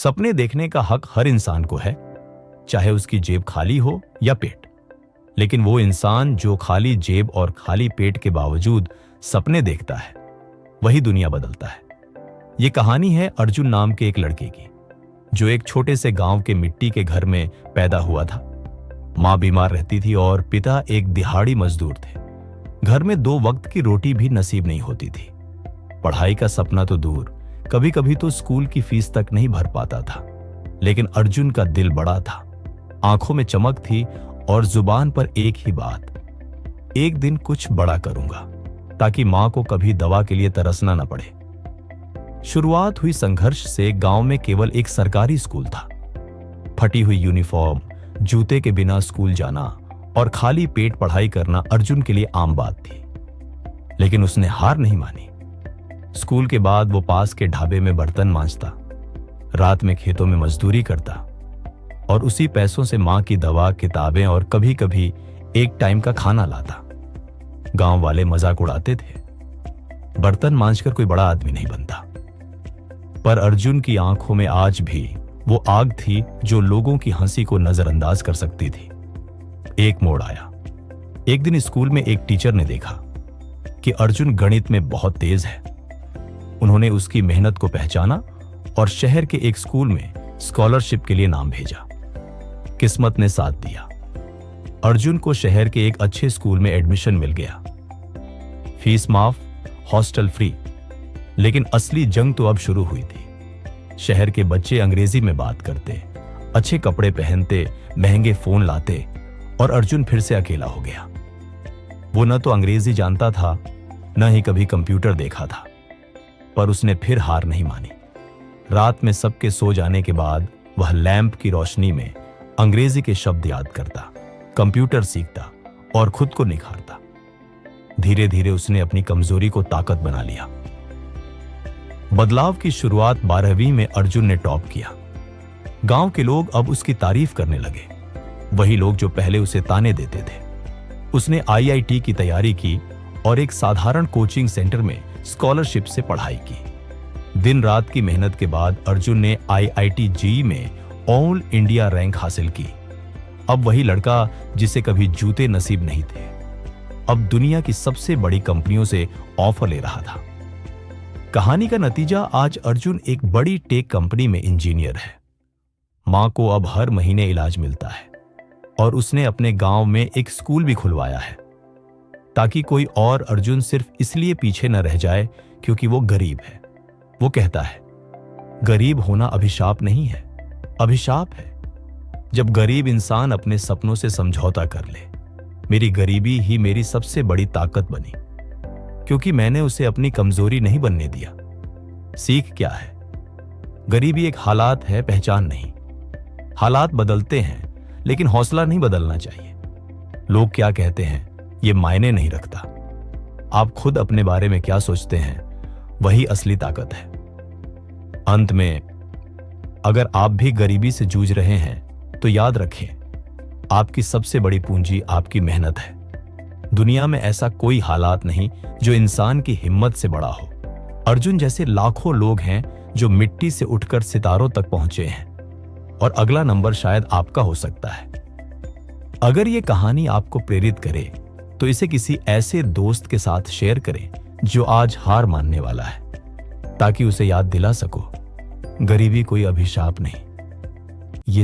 सपने देखने का हक हर इंसान को है, चाहे उसकी जेब खाली हो या पेट। लेकिन वो इंसान जो खाली जेब और खाली पेट के बावजूद सपने देखता है, वही दुनिया बदलता है। ये कहानी है अर्जुन नाम के एक लड़के की, जो एक छोटे से गांव के मिट्टी के घर में पैदा हुआ था। मां बीमार रहती थी और पिता एक दिहाड़ी मजदूर थे। घर में 2 वक्त की रोटी भी नसीब नहीं होती थी। पढ़ाई का सपना तो दूर, कभी कभी तो स्कूल की फीस तक नहीं भर पाता था। लेकिन अर्जुन का दिल बड़ा था, आंखों में चमक थी और जुबान पर एक ही बात, एक दिन कुछ बड़ा करूंगा, ताकि मां को कभी दवा के लिए तरसना न पड़े। शुरुआत हुई संघर्ष से। गांव में केवल एक सरकारी स्कूल था। फटी हुई यूनिफॉर्म, जूते के बिना स्कूल जाना और खाली पेट पढ़ाई करना अर्जुन के लिए आम बात थी। लेकिन उसने हार नहीं मानी। स्कूल के बाद वो पास के ढाबे में बर्तन मांजता, रात में खेतों में मजदूरी करता और उसी पैसों से मां की दवा, किताबें और कभी कभी एक टाइम का खाना लाता। गांव वाले मजाक उड़ाते थे, बर्तन मांजकर कोई बड़ा आदमी नहीं बनता। पर अर्जुन की आंखों में आज भी वो आग थी जो लोगों की हंसी को नजरअंदाज कर सकती थी। एक मोड़ आया। एक दिन स्कूल में एक टीचर ने देखा कि अर्जुन गणित में बहुत तेज है। उन्होंने उसकी मेहनत को पहचाना और शहर के एक स्कूल में स्कॉलरशिप के लिए नाम भेजा। किस्मत ने साथ दिया। अर्जुन को शहर के एक अच्छे स्कूल में एडमिशन मिल गया। फीस माफ, हॉस्टल फ्री। लेकिन असली जंग तो अब शुरू हुई थी। शहर के बच्चे अंग्रेजी में बात करते, अच्छे कपड़े पहनते, महंगे फोन लाते और अर्जुन फिर से अकेला हो गया। वो न तो अंग्रेजी जानता था, न ही कभी कंप्यूटर देखा था। पर उसने फिर हार नहीं मानी। रात में सबके सो जाने के बाद वह लैंप की रोशनी में अंग्रेजी के शब्द याद करता, कंप्यूटर सीखता और खुद को निखारता। धीरे धीरे उसने अपनी कमजोरी को ताकत बना लिया। बदलाव की शुरुआत 12वीं में अर्जुन ने टॉप किया। गांव के लोग अब उसकी तारीफ करने लगे, वही लोग जो पहले उसे ताने देते थे। उसने IIT की तैयारी की और एक साधारण कोचिंग सेंटर में स्कॉलरशिप से पढ़ाई की। दिन रात की मेहनत के बाद अर्जुन ने IIT JEE में ऑल इंडिया रैंक हासिल की। अब वही लड़का जिसे कभी जूते नसीब नहीं थे, अब दुनिया की सबसे बड़ी कंपनियों से ऑफर ले रहा था। कहानी का नतीजा, आज अर्जुन एक बड़ी टेक कंपनी में इंजीनियर है। मां को अब हर महीने इलाज मिलता है और उसने अपने गांव में एक स्कूल भी खुलवाया है, ताकि कोई और अर्जुन सिर्फ इसलिए पीछे न रह जाए क्योंकि वो गरीब है। वो कहता है, गरीब होना अभिशाप नहीं है, अभिशाप है जब गरीब इंसान अपने सपनों से समझौता कर ले। मेरी गरीबी ही मेरी सबसे बड़ी ताकत बनी, क्योंकि मैंने उसे अपनी कमजोरी नहीं बनने दिया। सीख क्या है? गरीबी एक हालात है, पहचान नहीं। हालात बदलते हैं, लेकिन हौसला नहीं बदलना चाहिए। लोग क्या कहते हैं ये मायने नहीं रखता। आप खुद अपने बारे में क्या सोचते हैं, वही असली ताकत है। अंत में, अगर आप भी गरीबी से जूझ रहे हैं तो याद रखें, आपकी सबसे बड़ी पूंजी आपकी मेहनत है। दुनिया में ऐसा कोई हालात नहीं जो इंसान की हिम्मत से बड़ा हो। अर्जुन जैसे लाखों लोग हैं जो मिट्टी से उठकर सितारों तक पहुंचे हैं, और अगला नंबर शायद आपका हो सकता है। अगर ये कहानी आपको प्रेरित करे तो इसे किसी ऐसे दोस्त के साथ शेयर करें जो आज हार मानने वाला है, ताकि उसे याद दिला सको, गरीबी कोई अभिशाप नहीं, ये